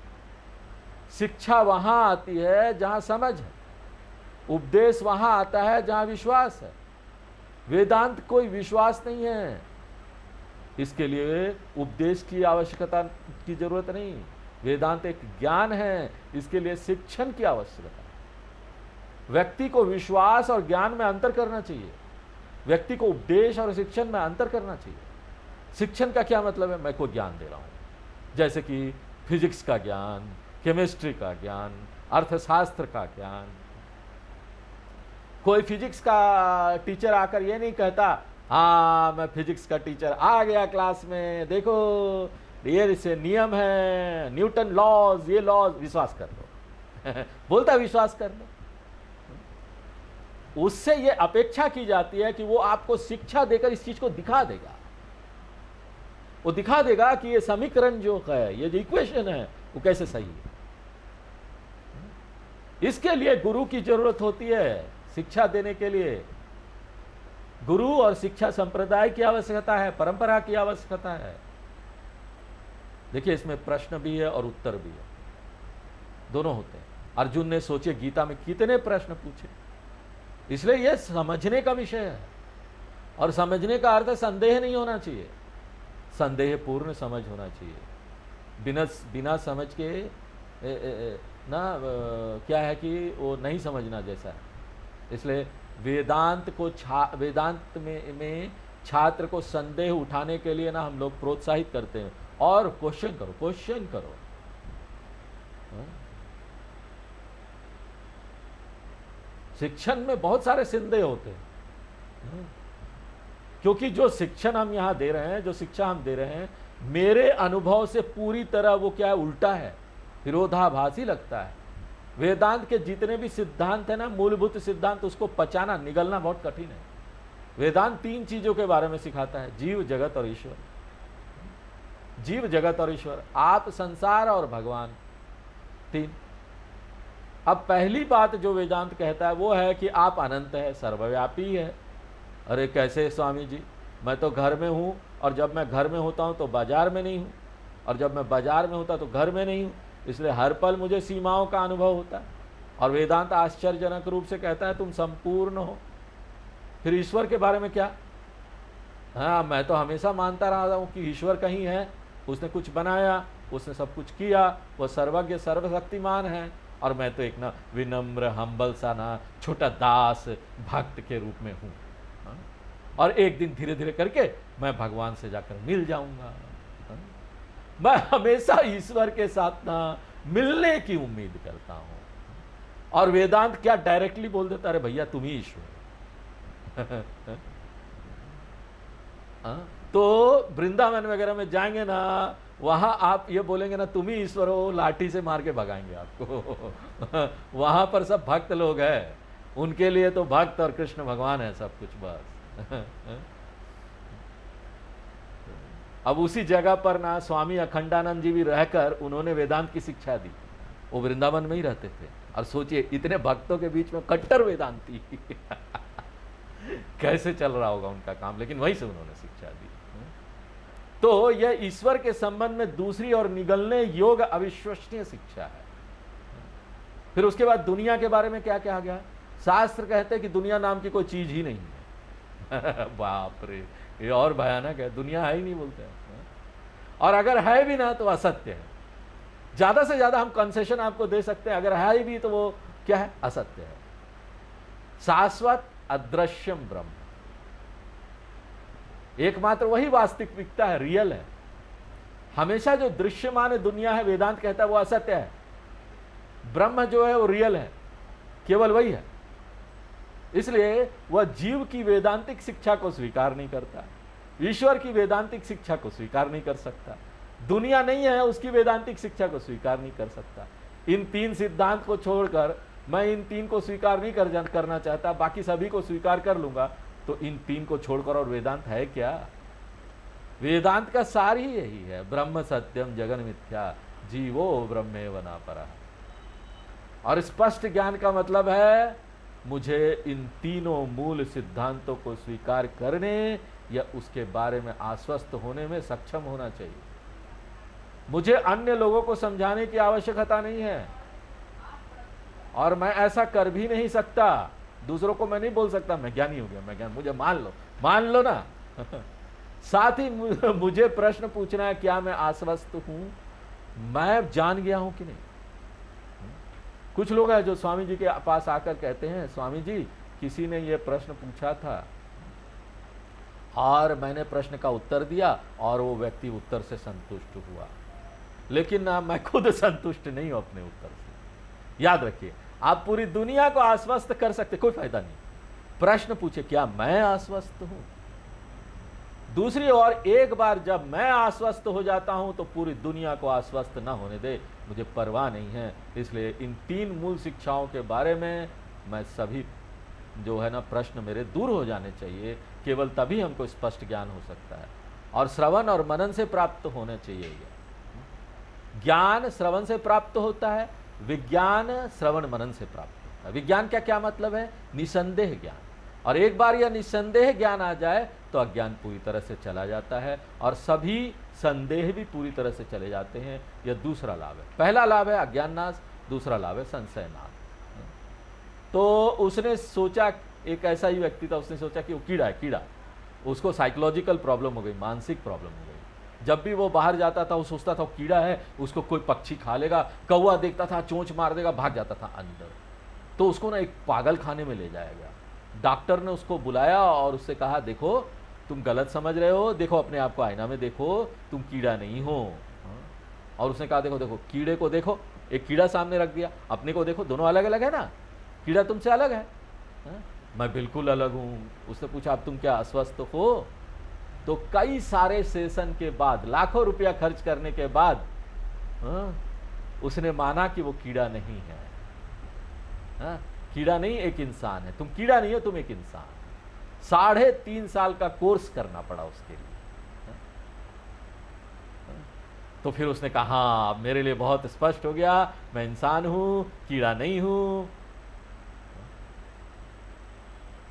शिक्षा वहां आती है जहां समझ है, उपदेश वहां आता है जहां विश्वास है। वेदांत कोई विश्वास नहीं है, इसके लिए उपदेश की आवश्यकता की जरूरत नहीं। वेदांत एक ज्ञान है, इसके लिए शिक्षण की आवश्यकता है। व्यक्ति को विश्वास और ज्ञान में अंतर करना चाहिए, व्यक्ति को उपदेश और शिक्षण में अंतर करना चाहिए। शिक्षण का क्या मतलब है, मैं को ज्ञान दे रहा हूं, जैसे कि फिजिक्स का ज्ञान, केमिस्ट्री का ज्ञान, अर्थशास्त्र का ज्ञान। कोई फिजिक्स का टीचर आकर ये नहीं कहता, हाँ मैं फिजिक्स का टीचर आ गया क्लास में, देखो ये से नियम है, न्यूटन लॉज, ये लॉज, विश्वास कर लो। बोलता विश्वास कर लो। उससे ये अपेक्षा की जाती है कि वो आपको शिक्षा देकर इस चीज को दिखा देगा। वो दिखा देगा कि ये समीकरण जो है, ये जो इक्वेशन है, वो कैसे सही है। इसके लिए गुरु की जरूरत होती है, शिक्षा देने के लिए। गुरु और शिक्षा संप्रदाय की आवश्यकता है, परंपरा की आवश्यकता है। देखिए इसमें प्रश्न भी है और उत्तर भी है, दोनों होते हैं। अर्जुन ने सोचे गीता में कितने प्रश्न पूछे, इसलिए यह समझने का विषय है। और समझने का अर्थ संदेह नहीं होना चाहिए, संदेह पूर्ण समझ होना चाहिए। बिना समझ के क्या है कि वो नहीं समझना जैसा है। इसलिए वेदांत में छात्र को संदेह उठाने के लिए ना हम लोग प्रोत्साहित करते हैं, और क्वेश्चन करो। शिक्षण में बहुत सारे संदेह होते हैं, क्योंकि जो शिक्षण हम यहां दे रहे हैं, जो शिक्षा हम दे रहे हैं, मेरे अनुभव से पूरी तरह वो क्या है, उल्टा है, विरोधाभासी लगता है। वेदांत के जितने भी सिद्धांत है ना, मूलभूत सिद्धांत, उसको पचाना, निगलना बहुत कठिन है। वेदांत 3 चीजों के बारे में सिखाता है, जीव, जगत और ईश्वर। जीव, जगत और ईश्वर, आप, संसार और भगवान, 3। अब पहली बात जो वेदांत कहता है वो है कि आप अनंत है, सर्वव्यापी है। अरे कैसे स्वामी जी, मैं तो घर में हूं, और जब मैं घर में होता हूं तो बाजार में नहीं हूं, और जब मैं बाजार में होता तो घर में नहीं हूं, इसलिए हर पल मुझे सीमाओं का अनुभव होता है। और वेदांत आश्चर्यजनक रूप से कहता है तुम संपूर्ण हो। फिर ईश्वर के बारे में क्या? हाँ, मैं तो हमेशा मानता रहा हूं कि ईश्वर कहीं है, उसने कुछ बनाया, उसने सब कुछ किया, वो सर्वज्ञ सर्वशक्तिमान है, और मैं तो एक ना विनम्र, हम्बल सा ना छोटा दास भक्त के रूप में हूं। और एक दिन धीरे धीरे करके मैं भगवान से जाकर मिल जाऊंगा। मैं हमेशा ईश्वर के साथ ना मिलने की उम्मीद करता हूं। और वेदांत क्या डायरेक्टली बोल देता, अरे भैया तुम ही ईश्वर। तो वृंदावन वगैरह में जाएंगे ना, वहां आप ये बोलेंगे ना तुम ही ईश्वर हो, लाठी से मार के भगाएंगे आपको। वहां पर सब भक्त लोग हैं, उनके लिए तो भक्त और कृष्ण भगवान है सब कुछ, बस। अब उसी जगह पर ना स्वामी अखंडानंद जी भी रहकर उन्होंने वेदांत की शिक्षा दी। वो वृंदावन में ही रहते थे, और सोचिए इतने भक्तों के बीच में कट्टर वेदांती। कैसे चल रहा होगा उनका काम, लेकिन वहीं से उन्होंने शिक्षा दी। तो यह ईश्वर के संबंध में दूसरी और निगलने योग्य अविश्वसनीय शिक्षा है। फिर उसके बाद दुनिया के बारे में क्या कहा गया? शास्त्र कहते हैं कि दुनिया नाम की कोई चीज ही नहीं है। बाप रे, ये और भयानक है, दुनिया है ही नहीं बोलते हैं। और अगर है भी ना तो असत्य है। ज्यादा से ज्यादा हम कंसेशन आपको दे सकते हैं, अगर है भी तो वो क्या है? असत्य है। शाश्वत अदृश्यम ब्रह्म, एकमात्र वही वास्तविकता है, रियल है। हमेशा जो दृश्यमान दुनिया है, वेदांत कहता है वो असत्य है। ब्रह्म जो है वो रियल है, केवल वही है। इसलिए वह जीव की वेदांतिक शिक्षा को स्वीकार नहीं करता, ईश्वर की वेदांतिक शिक्षा को स्वीकार नहीं कर सकता, दुनिया नहीं है उसकी वेदांतिक शिक्षा को स्वीकार नहीं कर सकता। इन 3 सिद्धांत को छोड़कर मैं इन 3 को स्वीकार नहीं करना चाहता, बाकी सभी को स्वीकार कर लूंगा, तो इन 3 को छोड़कर और वेदांत है क्या? वेदांत का सार ही यही है, ब्रह्म सत्यम जगन मिथ्या जीवो ब्रह्मेव न परः। और स्पष्ट ज्ञान का मतलब है मुझे इन तीनों मूल सिद्धांतों को स्वीकार करने या उसके बारे में आश्वस्त होने में सक्षम होना चाहिए। मुझे अन्य लोगों को समझाने की आवश्यकता नहीं है, और मैं ऐसा कर भी नहीं सकता। दूसरों को मैं नहीं बोल सकता मैं ज्ञानी हो गया, मैं ज्ञान, मुझे मान लो ना। साथ ही मुझे प्रश्न पूछना है, क्या मैं आश्वस्त हूं, मैं जान गया हूं कि नहीं। कुछ लोग हैं जो स्वामी जी के पास आकर कहते हैं, स्वामी जी किसी ने ये प्रश्न पूछा था और मैंने प्रश्न का उत्तर दिया और वो व्यक्ति उत्तर से संतुष्ट हुआ, लेकिन ना मैं खुद संतुष्ट नहीं हूं अपने उत्तर से। याद रखिए, आप पूरी दुनिया को आश्वस्त कर सकते, कोई फायदा नहीं। प्रश्न पूछे, क्या मैं आश्वस्त हूं? दूसरी ओर एक बार जब मैं आश्वस्त हो जाता हूं तो पूरी दुनिया को आश्वस्त ना होने दे, मुझे परवाह नहीं है। इसलिए इन 3 मूल शिक्षाओं के बारे में मैं सभी जो है ना प्रश्न मेरे दूर हो जाने चाहिए। केवल तभी हमको स्पष्ट ज्ञान हो सकता है, और श्रवण और मनन से प्राप्त होने चाहिए। ज्ञान श्रवण से प्राप्त होता है, विज्ञान श्रवण मनन से प्राप्त होता है। विज्ञान का क्या मतलब है? निसंदेह ज्ञान। और एक बार यह निस्संदेह ज्ञान आ जाए तो अज्ञान पूरी तरह से चला जाता है और सभी संदेह भी पूरी तरह से चले जाते हैं। यह दूसरा लाभ है। पहला लाभ है अज्ञान नाश, दूसरा लाभ है संशय नाश। तो उसने सोचा, एक ऐसा ही व्यक्ति था, उसने सोचा कि वो कीड़ा है, कीड़ा। उसको साइकोलॉजिकल प्रॉब्लम हो गई, मानसिक प्रॉब्लम हो गई। जब भी वो बाहर जाता था वो सोचता था वो कीड़ा है, उसको कोई पक्षी खा लेगा, कौवा देखता था चोंच मार देगा, भाग जाता था अंदर। तो उसको ना एक पागल खाने में ले जाया गया। डॉक्टर ने उसको बुलाया और उससे कहा, देखो तुम गलत समझ रहे हो, देखो अपने आप को आईना में देखो, तुम कीड़ा नहीं हो। और उसने कहा, देखो देखो कीड़े को देखो, एक कीड़ा सामने रख दिया, अपने को देखो, दोनों अलग अलग है ना, कीड़ा तुमसे अलग है। मैं बिल्कुल अलग हूं। उसने पूछा, अब तुम क्या अस्वस्थ हो? तो कई सारे सेशन के बाद, लाखों रुपया खर्च करने के बाद उसने माना कि वो कीड़ा नहीं है। कीड़ा नहीं, एक इंसान है। तुम कीड़ा नहीं हो, तुम एक इंसान। 3.5 साल का कोर्स करना पड़ा उसके लिए। तो फिर उसने कहा, हाँ अब मेरे लिए बहुत स्पष्ट हो गया, मैं इंसान हूं, कीड़ा नहीं हूं।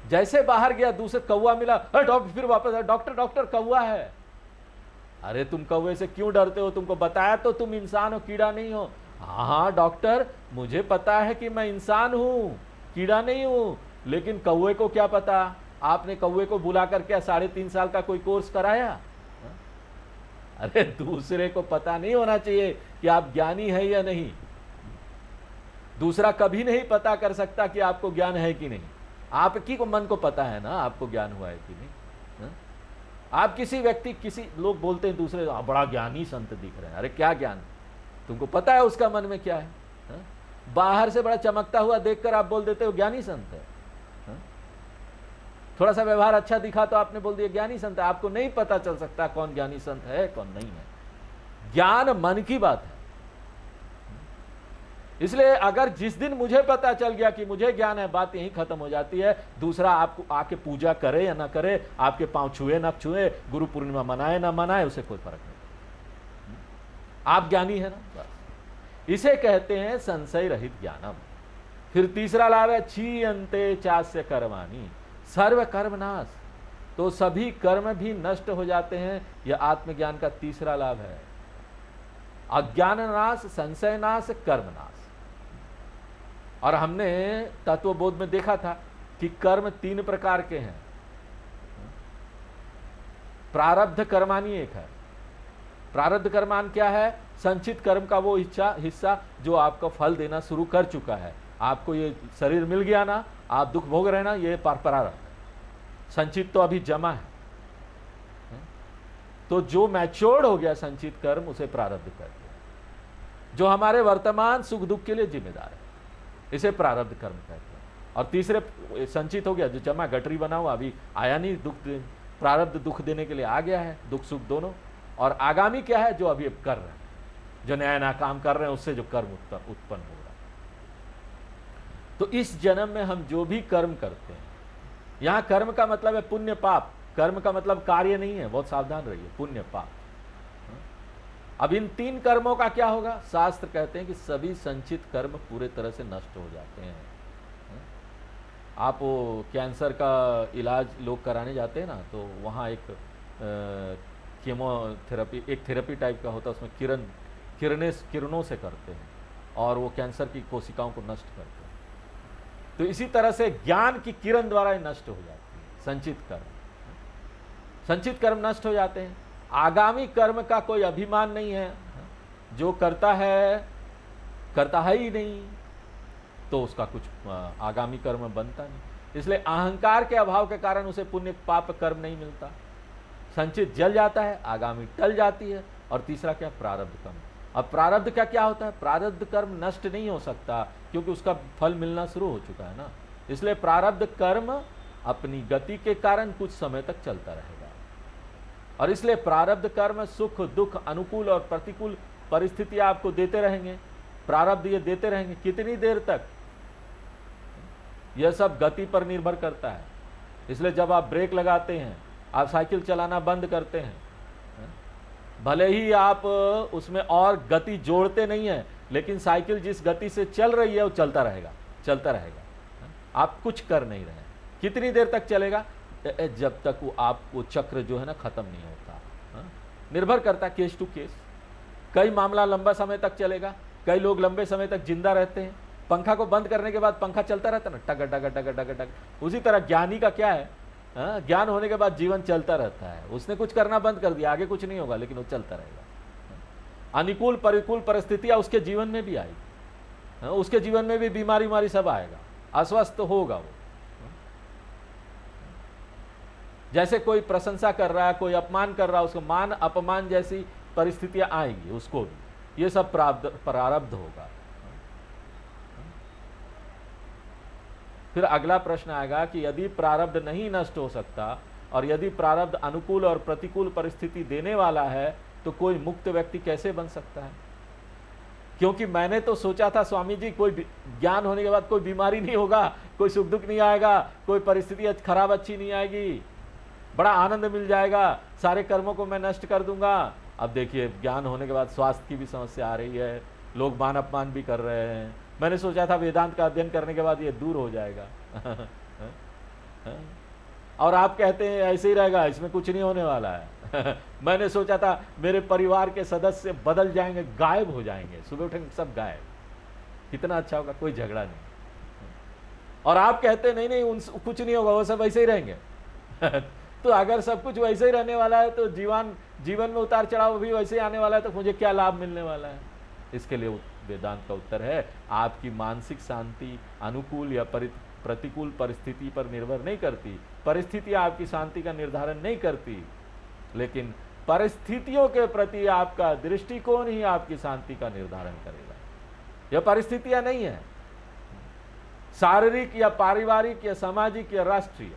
जैसे बाहर गया, दूसरे कौवा मिला, डॉक्टर, फिर वापस आया, डॉक्टर डॉक्टर कौवा है। अरे तुम कौवे से क्यों डरते हो? तुमको बताया तो तुम इंसान हो, कीड़ा नहीं हो। हाँ डॉक्टर, मुझे पता है कि मैं इंसान हूं, कीड़ा नहीं हूं, लेकिन कौवे को क्या पता? आपने कौवे को बुला कर क्या 3.5 साल का कोई कोर्स कराया? अरे दूसरे को पता नहीं होना चाहिए कि आप ज्ञानी है या नहीं। दूसरा कभी नहीं पता कर सकता कि आपको ज्ञान है कि नहीं। आपकी को मन को पता है ना आपको ज्ञान हुआ है कि नहीं। आप किसी व्यक्ति, किसी लोग बोलते हैं दूसरे, बड़ा ज्ञानी संत दिख रहे हैं। अरे क्या ज्ञान? तुमको पता है उसका मन में क्या है? बाहर से बड़ा चमकता हुआ देखकर आप बोल देते हो ज्ञानी संत है। थोड़ा सा व्यवहार अच्छा दिखा तो आपने बोल दिया ज्ञानी संत है। आपको नहीं पता चल सकता कौन ज्ञानी संत है कौन नहीं है। ज्ञान मन की बात है। इसलिए अगर जिस दिन मुझे पता चल गया कि मुझे ज्ञान है, बात यहीं खत्म हो जाती है। दूसरा आपको आके पूजा करे या ना करे, आपके पांव छुए ना छुए, गुरु पूर्णिमा मनाए ना मनाए, उसे कोई फर्क नहीं। आप ज्ञानी है ना, बस। इसे कहते हैं संशय रहित ज्ञानम। फिर तीसरा लाभ है क्षीयन्ते चास्य कर्माणि, सर्व कर्मनाश। तो सभी कर्म भी नष्ट हो जाते हैं। यह आत्मज्ञान का तीसरा लाभ है। अज्ञान नाश, संशय नाश, कर्म नाश। और हमने तत्वबोध में देखा था कि कर्म 3 प्रकार के हैं। प्रारब्ध कर्मानी एक है। प्रारब्ध कर्मान क्या है? संचित कर्म का वो हिस्सा जो आपको फल देना शुरू कर चुका है। आपको ये शरीर मिल गया ना, आप दुख भोग रहे ना, ये प्रारब्ध है। संचित तो अभी जमा है। तो जो मैच्योर्ड हो गया संचित कर्म, उसे प्रारब्ध कहते हैं। जो हमारे वर्तमान सुख दुख के लिए जिम्मेदार है, इसे प्रारब्ध कर्म कहते हैं। और तीसरे संचित हो गया, जो जमा गठरी बना हुआ, अभी आया नहीं, दुख प्रारब्ध दुख देने के लिए आ गया है, दुख सुख दोनों। और आगामी क्या है? जो अभी अब कर रहे हैं, जो नया नया काम कर रहे हैं, उससे जो कर्म उत्पन्न हो रहा है। तो इस जन्म में हम जो भी कर्म करते हैं, यहां कर्म का मतलब है पुण्य पाप। कर्म का मतलब कार्य नहीं है, बहुत सावधान रहिए। पुण्य पाप। अब इन 3 कर्मों का क्या होगा? शास्त्र कहते हैं कि सभी संचित कर्म पूरे तरह से नष्ट हो जाते हैं। आप वो कैंसर का इलाज लोग कराने जाते हैं ना, तो वहाँ एक कीमोथेरेपी, एक थेरेपी टाइप का होता है, उसमें किरणों से करते हैं और वो कैंसर की कोशिकाओं को नष्ट करते हैं। तो इसी तरह से ज्ञान की किरण द्वारा ही नष्ट हो जाती है संचित कर्म। संचित कर्म नष्ट हो जाते हैं। आगामी कर्म का कोई अभिमान नहीं है। जो करता है ही नहीं, तो उसका कुछ आगामी कर्म बनता नहीं। इसलिए अहंकार के अभाव के कारण उसे पुण्य पाप कर्म नहीं मिलता। संचित जल जाता है, आगामी टल जाती है। और तीसरा क्या? प्रारब्ध कर्म। अब प्रारब्ध का क्या होता है? प्रारब्ध कर्म नष्ट नहीं हो सकता, क्योंकि उसका फल मिलना शुरू हो चुका है ना। इसलिए प्रारब्ध कर्म अपनी गति के कारण कुछ समय तक चलता रहेगा। और इसलिए प्रारब्ध कर्म सुख दुख, अनुकूल और प्रतिकूल परिस्थितियां आपको देते रहेंगे। प्रारब्ध ये देते रहेंगे। कितनी देर तक? यह सब गति पर निर्भर करता है। इसलिए जब आप ब्रेक लगाते हैं, आप साइकिल चलाना बंद करते हैं, भले ही आप उसमें और गति जोड़ते नहीं हैं, लेकिन साइकिल जिस गति से चल रही है वो चलता रहेगा। आप कुछ कर नहीं रहे हैं। कितनी देर तक चलेगा? जब तक वो आपको चक्र जो है ना खत्म नहीं होता। हाँ? निर्भर करता है केस टू केस। कई मामला लंबा समय तक चलेगा, कई लोग लंबे समय तक जिंदा रहते हैं। पंखा को बंद करने के बाद पंखा चलता रहता है ना, टक टक टक टक टक। उसी तरह ज्ञानी का क्या है, हाँ? ज्ञान होने के बाद जीवन चलता रहता है। उसने कुछ करना बंद कर दिया, आगे कुछ नहीं होगा, लेकिन वो चलता रहेगा। अनुकूल प्रतिकूल परिस्थितियां उसके जीवन में भी आएगी, हाँ? उसके जीवन में भी बीमारी सब आएगा, अस्वस्थ होगा वो। जैसे कोई प्रशंसा कर रहा है, कोई अपमान कर रहा है, उसको मान अपमान जैसी परिस्थितियां आएंगी उसको भी। ये सब प्रारब्ध होगा। फिर अगला प्रश्न आएगा कि यदि प्रारब्ध नहीं नष्ट हो सकता और यदि प्रारब्ध अनुकूल और प्रतिकूल परिस्थिति देने वाला है तो कोई मुक्त व्यक्ति कैसे बन सकता है? क्योंकि मैंने तो सोचा था स्वामी जी कोई ज्ञान होने के बाद कोई बीमारी नहीं होगा, कोई सुख दुख नहीं आएगा, कोई परिस्थिति खराब अच्छी नहीं आएगी, बड़ा आनंद मिल जाएगा, सारे कर्मों को मैं नष्ट कर दूंगा। अब देखिए ज्ञान होने के बाद स्वास्थ्य की भी समस्या आ रही है, लोग मान अपमान भी कर रहे हैं। मैंने सोचा था वेदांत का अध्ययन करने के बाद ये दूर हो जाएगा। और आप कहते हैं ऐसे ही रहेगा, इसमें कुछ नहीं होने वाला है। मैंने सोचा था मेरे परिवार के सदस्य बदल जाएंगे, गायब हो जाएंगे, सुबह उठेंगे सब गायब, कितना अच्छा होगा, कोई झगड़ा नहीं। और आप कहते नहीं नहीं उन कुछ नहीं होगा, वो सब वैसे ही रहेंगे। तो अगर सब कुछ वैसे ही रहने वाला है तो जीवन में उतार चढ़ाव भी वैसे ही आने वाला है, तो मुझे क्या लाभ मिलने वाला है? इसके लिए वेदांत का उत्तर है आपकी मानसिक शांति अनुकूल या प्रतिकूल परिस्थिति पर निर्भर नहीं करती। परिस्थितियां आपकी शांति का निर्धारण नहीं करती, लेकिन परिस्थितियों के प्रति आपका दृष्टिकोण ही आपकी शांति का निर्धारण करेगा। यह परिस्थितियां नहीं है, शारीरिक या पारिवारिक या सामाजिक या राष्ट्रीय।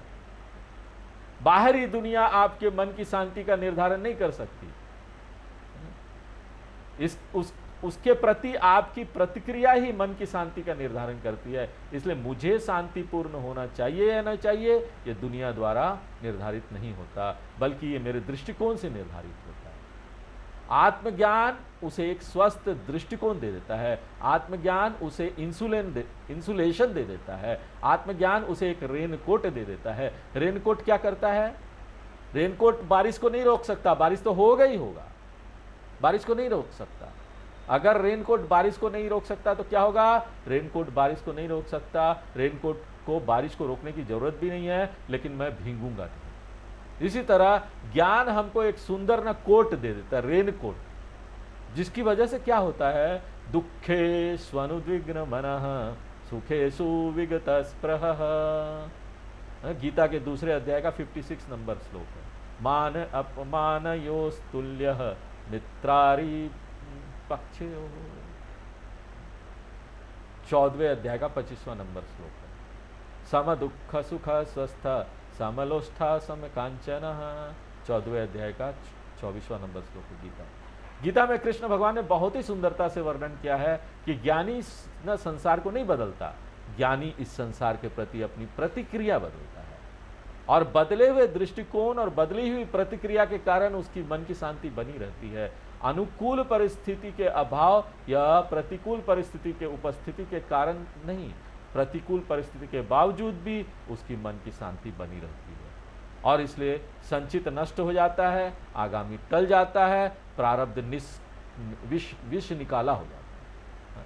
बाहरी दुनिया आपके मन की शांति का निर्धारण नहीं कर सकती। उसके प्रति आपकी प्रतिक्रिया ही मन की शांति का निर्धारण करती है। इसलिए मुझे शांतिपूर्ण होना चाहिए या नहीं चाहिए, ये दुनिया द्वारा निर्धारित नहीं होता, बल्कि ये मेरे दृष्टिकोण से निर्धारित होता है। आत्मज्ञान उसे एक स्वस्थ दृष्टिकोण दे देता है, आत्मज्ञान उसे इंसुलेशन दे देता है, आत्मज्ञान उसे एक रेनकोट दे देता है। रेनकोट क्या करता है? रेनकोट बारिश को नहीं रोक सकता, बारिश तो होगा ही होगा, बारिश को नहीं रोक सकता। अगर रेनकोट बारिश को नहीं रोक सकता तो क्या होगा? रेनकोट बारिश को नहीं रोक सकता, रेनकोट को बारिश को रोकने की जरूरत भी नहीं है, लेकिन मैं भीगूंगा नहीं। इसी तरह ज्ञान हमको एक सुंदर ना कोट दे देता है, रेनकोट, जिसकी वजह से क्या होता है? दुखे स्वनुद्विग्न मनः सुखेषु विगत स्पृहः। गीता के दूसरे अध्याय का 56 नंबर श्लोक है। मान अपमान योस्तुल्यः मित्रारी पक्षे। 14वें अध्याय का 25वां नंबर श्लोक है। सम दुख सुख स्वस्थ समलोष्ठा सम कांचन। 14वें अध्याय का 24वां नंबर श्लोक है गीता में कृष्ण भगवान ने बहुत ही सुंदरता से वर्णन किया है कि ज्ञानी न संसार को नहीं बदलता, ज्ञानी इस संसार के प्रति अपनी प्रतिक्रिया बदलता है, और बदले हुए दृष्टिकोण और बदली हुई प्रतिक्रिया के कारण उसकी मन की शांति बनी रहती है। अनुकूल परिस्थिति के अभाव या प्रतिकूल परिस्थिति के उपस्थिति के कारण नहीं, प्रतिकूल परिस्थिति के बावजूद भी उसकी मन की शांति बनी रहती है, और इसलिए संचित नष्ट हो जाता है, आगामी टल जाता है, प्रारब्ध विष निकाला हो जाता है,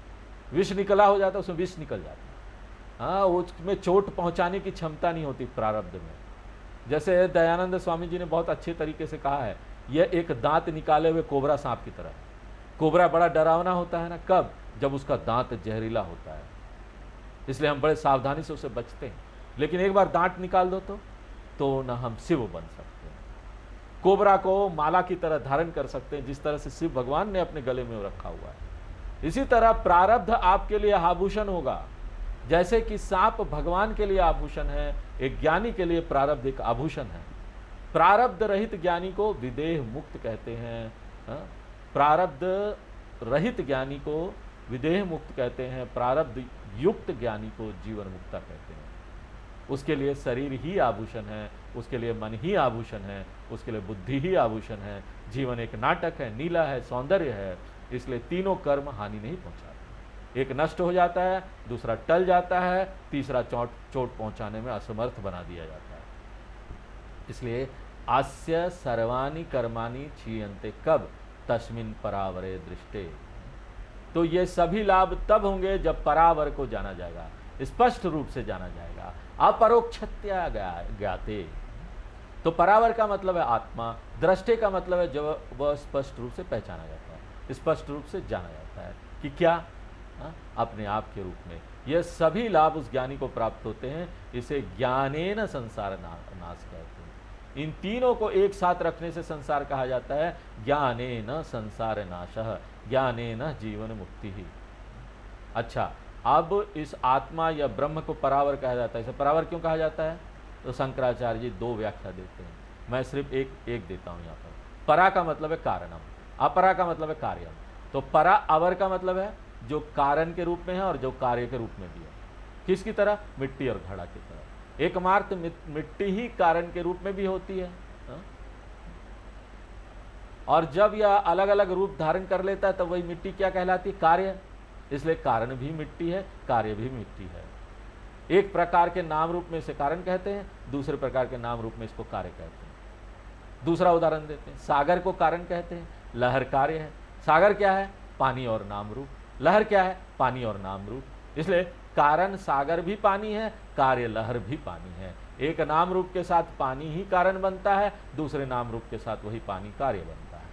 विष निकला हो जाता है, उसमें विष निकल जाता है। हाँ, उसमें चोट पहुंचाने की क्षमता नहीं होती प्रारब्ध में। जैसे दयानंद स्वामी जी ने बहुत अच्छे तरीके से कहा है, यह एक दांत निकाले हुए कोबरा सांप की तरह। कोबरा बड़ा डरावना होता है ना, कब? जब उसका दांत जहरीला होता है, इसलिए हम बड़े सावधानी से उसे बचते हैं। लेकिन एक बार दांत निकाल दो तो न हम शिव बन सकते हैं, कोबरा को माला की तरह धारण कर सकते हैं, जिस तरह से शिव भगवान ने अपने गले में रखा हुआ है। इसी तरह प्रारब्ध आपके लिए आभूषण होगा, जैसे कि सांप भगवान के लिए आभूषण है, एक ज्ञानी के लिए प्रारब्ध एक आभूषण है। प्रारब्ध रहित ज्ञानी को विदेह मुक्त कहते हैं, प्रारब्ध रहित ज्ञानी को विदेह मुक्त कहते हैं, प्रारब्ध युक्त ज्ञानी को जीवन मुक्ता कहते हैं। उसके लिए शरीर ही आभूषण है, उसके लिए मन ही आभूषण है, उसके लिए बुद्धि ही आभूषण है। जीवन एक नाटक है, नीला है, सौंदर्य है, इसलिए तीनों कर्म हानि नहीं पहुंचाते। एक नष्ट हो जाता है, दूसरा टल जाता है, तीसरा चोट पहुंचाने में असमर्थ बना दिया जाता है। इसलिए आस्य सर्वाणि कर्माणि क्षीयन्ते कब तस्मिन् परावरे दृष्टे। तो ये सभी लाभ तब होंगे जब परावर को जाना जाएगा, स्पष्ट रूप से जाना जाएगा, अपरोक्षत्या ज्ञाते। तो परावर का मतलब है आत्मा, दृष्टे का मतलब है जब वह स्पष्ट रूप से पहचाना जाता है, स्पष्ट रूप से जाना जाता है कि क्या अपने आप के रूप में। यह सभी लाभ उस ज्ञानी को प्राप्त होते हैं। इसे ज्ञानेन संसार नाश कहते हैं। इन तीनों को एक साथ रखने से संसार कहा जाता है ज्ञानेन संसार नाशः, ज्ञानेन जीवन मुक्ति ही। अच्छा, अब इस आत्मा या ब्रह्म को परावर कहा जाता है। इसे परावर क्यों कहा जाता है? तो शंकराचार्य जी दो व्याख्या देते हैं, मैं सिर्फ एक देता हूं यहाँ पर। परा का मतलब है कारणम, अपरा का मतलब है कार्यम। तो परा अवर का मतलब है जो कारण के रूप में है और जो कार्य के रूप में भी है। किसकी तरह? मिट्टी और घड़ा की तरह। एकमात्र मिट्टी ही कारण के रूप में भी होती है, और जब यह अलग अलग रूप धारण कर लेता है तब वही मिट्टी क्या कहलाती है? कार्य। इसलिए कारण भी मिट्टी है, कार्य भी मिट्टी है। एक प्रकार के नाम रूप में इसे कारण कहते हैं, दूसरे प्रकार के नाम रूप में इसको कार्य कहते हैं। दूसरा उदाहरण देते हैं, सागर को कारण कहते हैं, लहर कार्य है। सागर क्या है? पानी और नाम रूप। लहर क्या है? पानी और नाम रूप। इसलिए कारण सागर भी पानी है, कार्य लहर भी पानी है। एक नाम रूप के साथ पानी ही कारण बनता है, दूसरे नाम रूप के साथ वही पानी कार्य बनता है।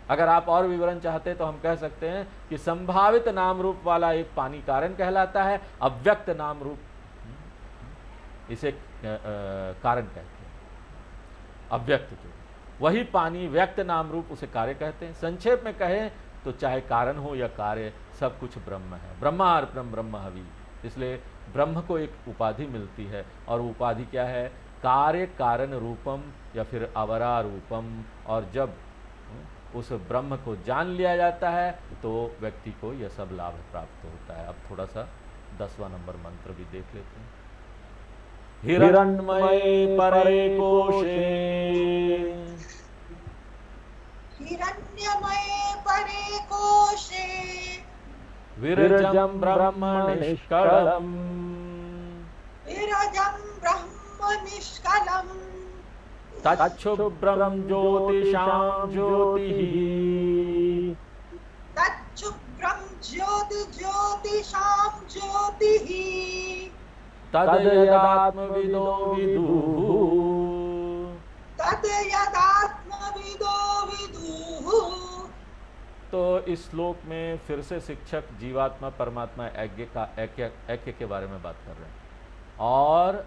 अगर आप और विवरण चाहते हैं तो हम कह सकते हैं कि संभावित नाम रूप वाला एक पानी कारण कहलाता है, अव्यक्त नाम रूप इसे कारण कहते हैं, अव्यक्त जो वही पानी व्यक्त नाम रूप उसे कार्य कहते हैं। संक्षेप में कहें तो चाहे कारण हो या कार्य, सब कुछ ब्रह्म है। ब्रह्मार्पणम ब्रह्म हवि। इसलिए ब्रह्म को एक उपाधि मिलती है, और उपाधि क्या है? कार्य कारण रूपम या फिर अवरा रूपम। और जब उस ब्रह्म को जान लिया जाता है तो व्यक्ति को यह सब लाभ प्राप्त होता है। अब थोड़ा सा 10वां नंबर मंत्र भी देख लेते हैं। हिरण्मये परे कोशे, हिरण्यमये परे कोशे, विरजं ब्रह्म निष्कलम्, विरजं ब्रह्म निष्कलम्, तच्छुभ्रं ज्योतिषां ज्योतिः, तच्छुभ्रं ज्योतिषां ज्योतिः, तद्यदात्मविदो विदुः, तद्यदात्मविदो विदुः। तो इस श्लोक में फिर से शिक्षक जीवात्मा परमात्मा ऐक्य के बारे में बात कर रहे हैं। और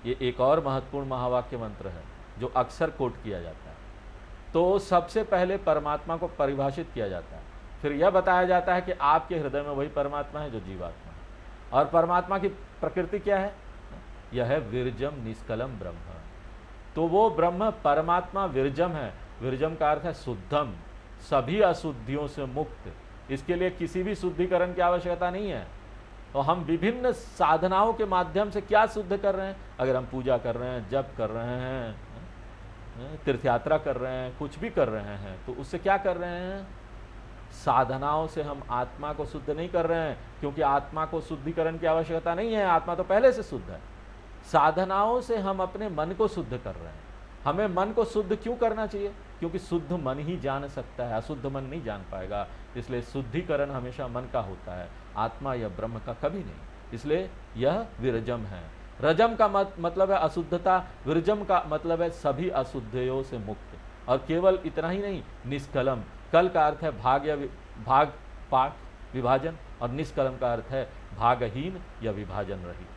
ये एक और महत्वपूर्ण महावाक्य मंत्र है जो अक्सर कोट किया जाता है। तो सबसे पहले परमात्मा को परिभाषित किया जाता है, फिर यह बताया जाता है कि आपके हृदय में वही परमात्मा है जो जीवात्मा है। और परमात्मा की प्रकृति क्या है? यह है विरजम निष्कलम ब्रह्म। तो वो ब्रह्म परमात्मा विरजम है। विरजम का अर्थ है शुद्धम, सभी अशुद्धियों से मुक्त। इसके लिए किसी भी शुद्धिकरण की आवश्यकता नहीं है। तो हम विभिन्न साधनाओं के माध्यम से क्या शुद्ध कर रहे हैं? अगर हम पूजा कर रहे हैं, जप कर रहे हैं, तीर्थयात्रा कर रहे हैं, कुछ भी कर रहे हैं, तो उससे क्या कर रहे हैं? साधनाओं से हम आत्मा को शुद्ध नहीं कर रहे हैं, क्योंकि आत्मा को शुद्धिकरण की आवश्यकता नहीं है, आत्मा तो पहले से शुद्ध है। साधनाओं से हम अपने मन को शुद्ध कर रहे हैं। हमें मन को शुद्ध क्यों करना चाहिए? क्योंकि शुद्ध मन ही जान सकता है, अशुद्ध मन नहीं जान पाएगा। इसलिए शुद्धिकरण हमेशा मन का होता है, आत्मा या ब्रह्म का कभी नहीं। इसलिए यह विरजम है। रजम का मतलब है अशुद्धता, विरजम का मतलब है सभी अशुद्धियों से मुक्त। और केवल इतना ही नहीं, निष्कलम। कल का अर्थ है भाग या भाग पाठ विभाजन, और निष्कलम का अर्थ है भागहीन या विभाजन रहित,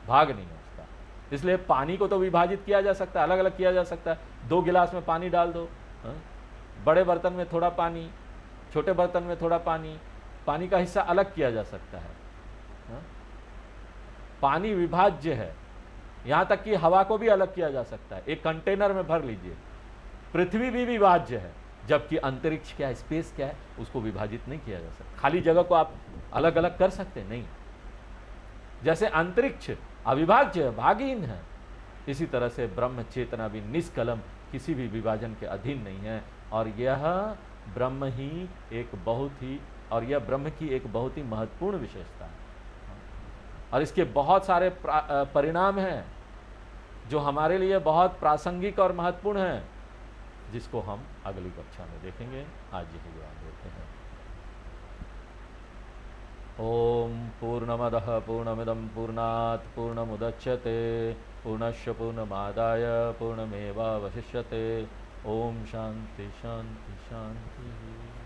भाग नहीं है उसका। इसलिए पानी को तो विभाजित किया जा सकता है, अलग अलग किया जा सकता है। 2 गिलास में पानी डाल दो, बड़े बर्तन में थोड़ा पानी, छोटे बर्तन में थोड़ा पानी, पानी का हिस्सा अलग किया जा सकता है। पानी विभाज्य है। यहां तक कि हवा को भी अलग किया जा सकता है, एक कंटेनर में भर लीजिए। पृथ्वी भी विभाज्य है, जबकि अंतरिक्ष क्या है, स्पेस क्या है, उसको विभाजित नहीं किया जा सकता। खाली जगह को आप अलग अलग कर सकते नहीं। जैसे अंतरिक्ष अविभाज्य है, भागहीन है, इसी तरह से ब्रह्म चेतना भी निष्कलम, किसी भी विभाजन के अधीन नहीं है। और यह ब्रह्म ही एक बहुत ही और यह ब्रह्म की एक बहुत ही महत्वपूर्ण विशेषता है। और इसके बहुत सारे परिणाम हैं जो हमारे लिए बहुत प्रासंगिक और महत्वपूर्ण हैं, जिसको हम अगली कक्षा में देखेंगे। आज यही विराम देते हैं। ओम पूर्णमदः पूर्णमिदं पूर्णात् पूर्णमुदच्यते पूर्णस्य पूर्णमादाय पूर्णमेवावशिष्यते। ओम शांति शांति शांति।